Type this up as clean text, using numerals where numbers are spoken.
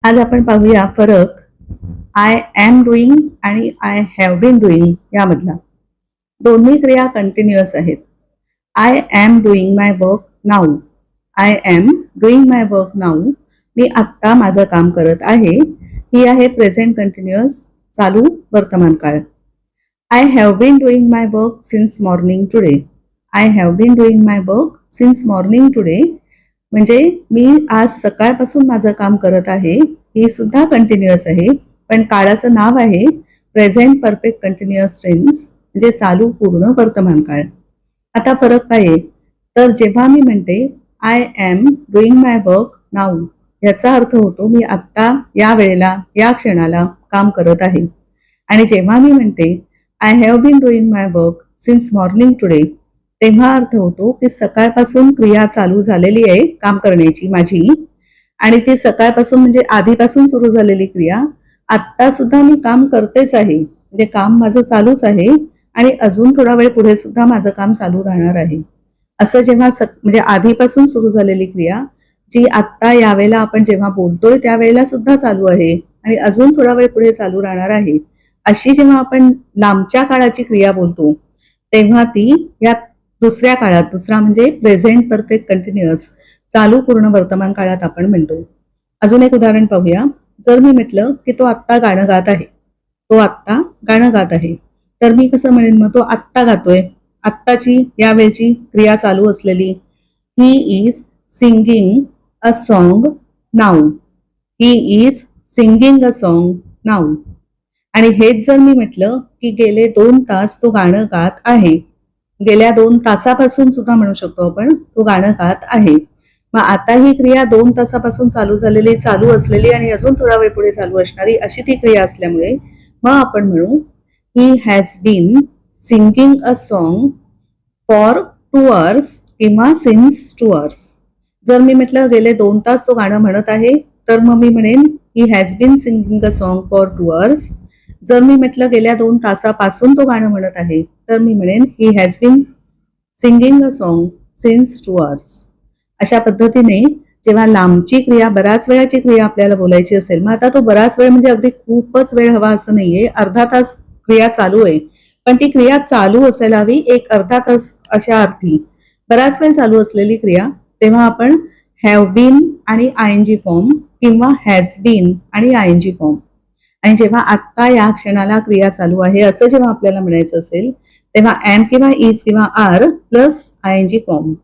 आज आपण पाहूया फरक आय एम डुईंग आणि आय हॅव बीन डुईंग यामधला. दोन्ही क्रिया कंटिन्युअस आहेत. I am doing my work now. I am doing my work now. मी आत्ता माझं काम करत आहे. ही आहे प्रेझेंट कंटिन्युअस चालू वर्तमान काळ. I have been doing my work since morning today. I have been doing my work since morning today म्हणजे मी आज सकाळपासून माझं काम करत आहे. ही सुद्धा कंटिन्युअस आहे, पण काळाचं नाव आहे प्रेझेंट परफेक्ट कंटिन्युअस टेन्स म्हणजे चालू पूर्ण वर्तमान काळ. आता फरक काय आहे तर जेव्हा मी म्हणते I am doing my work now याचा अर्थ होतो मी आत्ता या वेळेला या क्षणाला काम करत आहे. आणि जेव्हा मी म्हणते I have been doing my work since morning today तेव्हा अर्थ होतो की सकाळपासून क्रिया चालू झालेली आहे काम करण्याची माझी. आणि ती सकाळपासून म्हणजे आधीपासून सुरू झालेली क्रिया आत्ता सुद्धा मी काम करतेच आहे. म्हणजे काम माझं चालूच आहे आणि अजून थोडा वेळ पुढे सुद्धा माझं काम चालू राहणार आहे. असं जेव्हा म्हणजे आधीपासून सुरू झालेली क्रिया जी आत्ता यावेळेला आपण जेव्हा बोलतोय त्यावेळेला सुद्धा चालू आहे आणि अजून थोडा वेळ पुढे चालू राहणार आहे, अशी जेव्हा आपण लांबच्या काळाची क्रिया बोलतो तेव्हा ती या दुसऱ्या काळात, दुसरा म्हणजे प्रेझेंट परफेक्ट कंटिन्युअस चालू पूर्ण वर्तमान काळात आपण म्हणतो. अजून एक उदाहरण पाहूया. जर मी म्हटलं की तो आत्ता गाणं गात आहे, तो आत्ता गाणं गात आहे, तर मी कसं म्हणेन मग तो आत्ता गातोय. आत्ताची या वेळची क्रिया चालू असलेली he is singing a song now. He is singing a song now. आणि हेच जर मी म्हटलं की गेले 2 तास तो गाणं गात आहे, गेल्या 2 तासापासून सुद्धा म्हणू शकतो आपण तो गाणं गात आहे. मग आता ही क्रिया 2 तासापासून चालू झालेली, चालू असलेली आणि अजून थोडा वेळ पुढे चालू असणारी अशी ती क्रिया असल्यामुळे मग आपण म्हणू he has been singing a song for 2 hours किंवा सिन्स 2 hours. जर मी म्हटलं गेले 2 तास तो गाणं म्हणत आहे तर मग मी म्हणेन he has been singing a song for 2 hours. जर मी म्हटलं गेल्या 2 तासापासून तो गाणं म्हणत आहे तर मी म्हणेन he has been singing a song since 2 hours. अशा पद्धतीने जेव्हा लांबची क्रिया, बराच वेळाची क्रिया आपल्याला बोलायची असेल, मग आता तो बराच वेळ म्हणजे अगदी खूपच वेळ हवा असं नाहीये, अर्धा तास क्रिया चालू आहे, पण ती क्रिया चालू असायला हवी एक अर्धा तास अशा अर्थी. बराच वेळ चालू असलेली क्रिया तेव्हा आपण हॅव बीन आणि आयएनजी फॉर्म किंवा हॅज बीन आणि आयएनजी फॉर्म. आणि जेव्हा आत्ता या क्षणाला क्रिया चालू आहे असं जेव्हा आपल्याला म्हणायचं असेल तेव्हा एम किंवा इज किंवा आर प्लस आयएनजी फॉर्म.